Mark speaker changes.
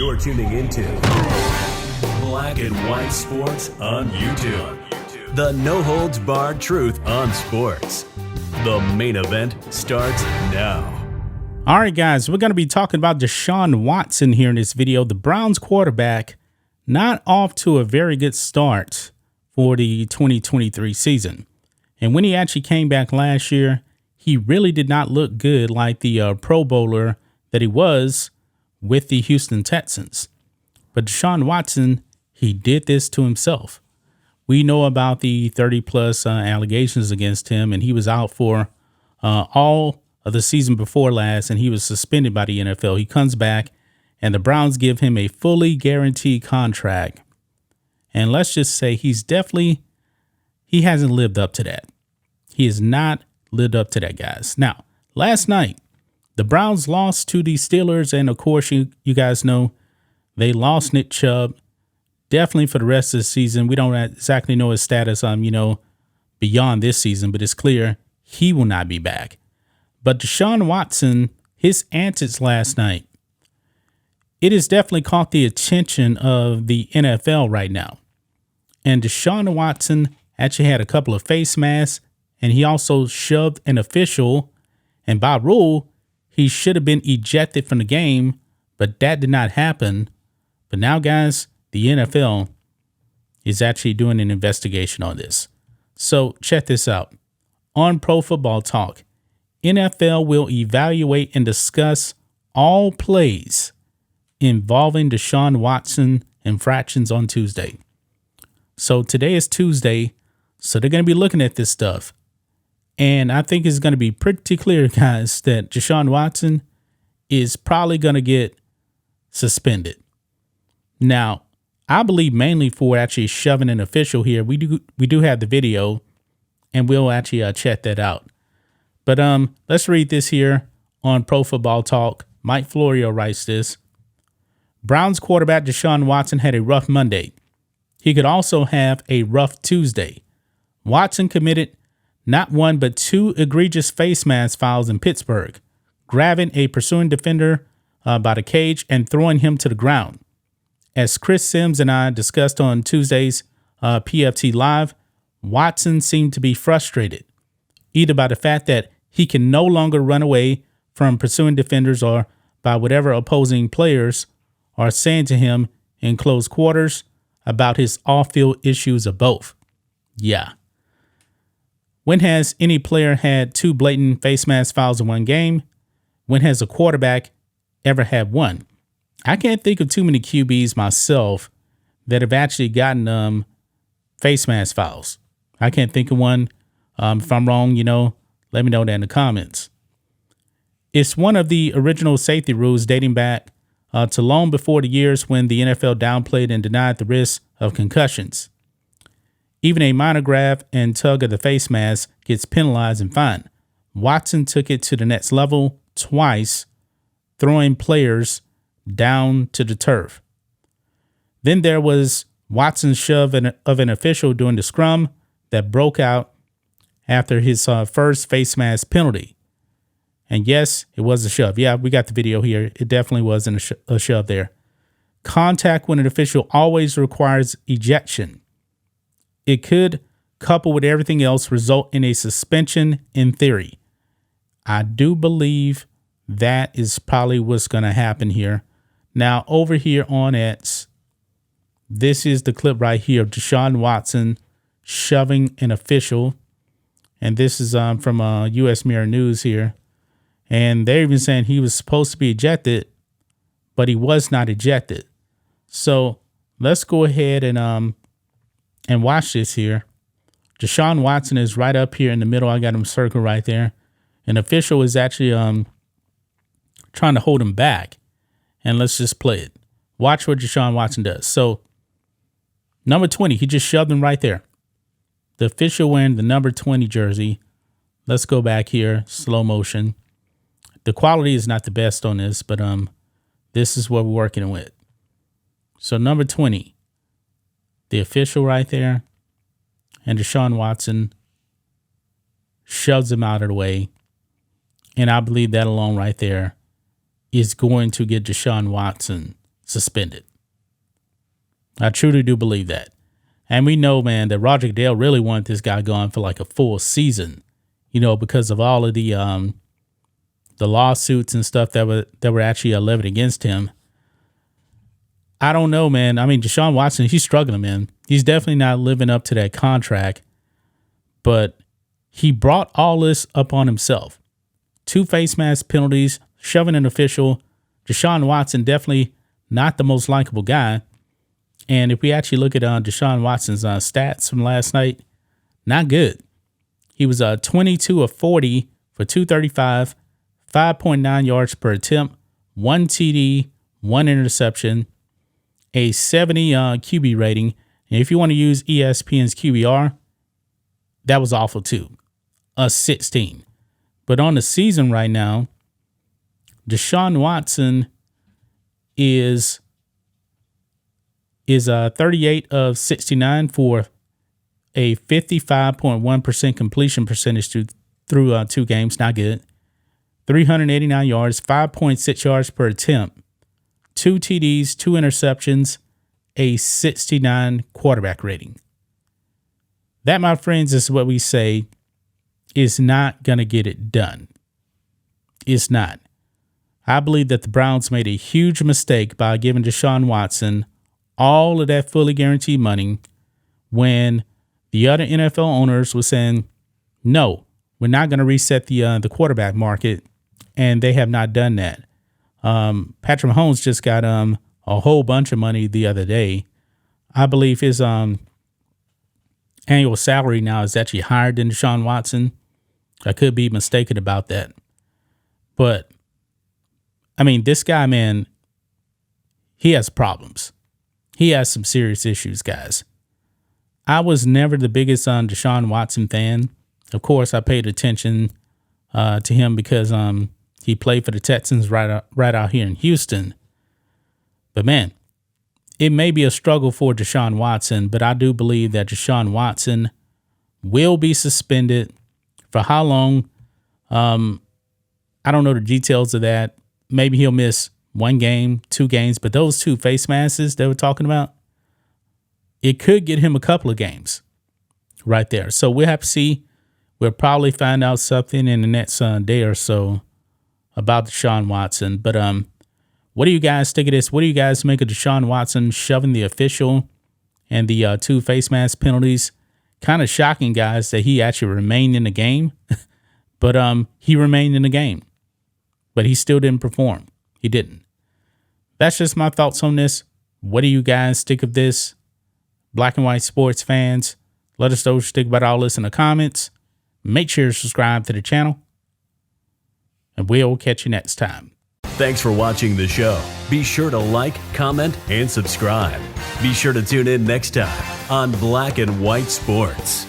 Speaker 1: You're tuning into Black and White Sports on YouTube. The no-holds-barred truth on sports. The main event starts now.
Speaker 2: All right, guys, we're going to be talking about Deshaun Watson here in this video. The Browns quarterback not off to a very good start for the 2023 season. And when he actually came back last year, he really did not look good like the Pro Bowler that he was with the Houston Texans. But Deshaun Watson, he did this to himself. We know about the 30-plus allegations against him, and he was out for all of the season before last, and he was suspended by the NFL. He comes back, and the Browns give him a fully guaranteed contract. And let's just say he hasn't lived up to that. He has not lived up to that, guys. Now, last night, the Browns lost to the Steelers, and of course, you guys know they lost Nick Chubb. Definitely for the rest of the season. We don't exactly know his status, beyond this season, but it's clear he will not be back. But Deshaun Watson, his antics last night, it has definitely caught the attention of the NFL right now. And Deshaun Watson actually had a couple of face masks, and he also shoved an official. And by rule, he should have been ejected from the game, but that did not happen. But now, guys, the NFL is actually doing an investigation on this. So check this out. On Pro Football Talk, NFL will evaluate and discuss all plays involving Deshaun Watson infractions on Tuesday. So today is Tuesday, so they're going to be looking at this stuff. And I think it's going to be pretty clear, guys, that Deshaun Watson is probably going to get suspended. Now, I believe mainly for actually shoving an official here. We do have the video, and we'll actually check that out. But let's read this here on Pro Football Talk. Mike Florio writes this. Browns quarterback Deshaun Watson had a rough Monday. He could also have a rough Tuesday. Watson committed not one but two egregious face mask fouls in Pittsburgh, grabbing a pursuing defender by the cage and throwing him to the ground. As Chris Sims and I discussed on Tuesday's PFT Live, Watson seemed to be frustrated, either by the fact that he can no longer run away from pursuing defenders or by whatever opposing players are saying to him in close quarters about his off-field issues, or both. Yeah. When has any player had two blatant face mask fouls in one game? When has a quarterback ever had one? I can't think of too many QBs myself that have actually gotten face mask fouls. I can't think of one. If I'm wrong, let me know that in the comments. It's one of the original safety rules dating back to long before the years when the NFL downplayed and denied the risk of concussions. Even a minor grab and tug of the face mask gets penalized and fined. Watson took it to the next level twice, throwing players down to the turf. Then there was Watson's shove of an official during the scrum that broke out after his first face mask penalty. And yes, it was a shove. Yeah, we got the video here. It definitely wasn't a shove there. Contact with an official always requires ejection. It could, coupled with everything else, result in a suspension in theory. I do believe that is probably what's going to happen here. Now, over here on X, this is the clip right here of Deshaun Watson shoving an official. And this is from U.S. Mirror News here. And they're even saying he was supposed to be ejected, but he was not ejected. So let's go ahead and watch this here. Deshaun Watson is right up here in the middle. I got him circled right there. An official is actually trying to hold him back. And let's just play it. Watch what Deshaun Watson does. So number 20, he just shoved him right there. The official wearing the number 20 jersey. Let's go back here, slow motion. The quality is not the best on this, but this is what we're working with. So number 20, the official right there, and Deshaun Watson shoves him out of the way. And I believe that alone right there is going to get Deshaun Watson suspended. I truly do believe that. And we know, man, that Roger Goodell really wanted this guy gone for like a full season, because of all of the lawsuits and stuff that were actually levied against him. I don't know, man. I mean, Deshaun Watson, he's struggling, man. He's definitely not living up to that contract, but he brought all this up on himself. 2 face mask penalties, shoving an official. Deshaun Watson, definitely not the most likable guy. And if we actually look at Deshaun Watson's stats from last night, not good. He was 22 of 40 for 235, 5.9 yards per attempt, 1 TD, 1 interception, a 70 QB rating. And if you want to use ESPN's QBR, that was awful too, a 16. But on the season right now, Deshaun Watson is 38 of 69 for a 55.1% completion percentage through 2 games. Not good. 389 yards, 5.6 yards per attempt, 2 TDs, 2 interceptions, a 69 quarterback rating. That, my friends, is what we say is not going to get it done. It's not. I believe that the Browns made a huge mistake by giving Deshaun Watson all of that fully guaranteed money when the other NFL owners were saying, no, we're not going to reset the quarterback market, and they have not done that. Patrick Mahomes just got a whole bunch of money the other day. I believe his annual salary now is actually higher than Deshaun Watson. I could be mistaken about that. But, I mean, this guy, man, he has problems. He has some serious issues, guys. I was never the biggest Deshaun Watson fan. Of course, I paid attention to him because he played for the Texans right out here in Houston. But, man, it may be a struggle for Deshaun Watson, but I do believe that Deshaun Watson will be suspended. For how long? I don't know the details of that. Maybe he'll miss 1 game, 2 games, but those 2 face masks they were talking about, it could get him a couple of games right there. So we'll have to see. We'll probably find out something in the next day or so about Deshaun Watson. But what do you guys think of this? What do you guys make of Deshaun Watson shoving the official and the 2 face mask penalties? Kind of shocking, guys, that he actually remained in the game. But he remained in the game. But he still didn't perform. He didn't. That's just my thoughts on this. What do you guys think of this? Black and white sports fans, let us know what you think about all this in the comments. Make sure to subscribe to the channel. And we'll catch you next time.
Speaker 1: Thanks for watching the show. Be sure to like, comment, and subscribe. Be sure to tune in next time on Black and White Sports.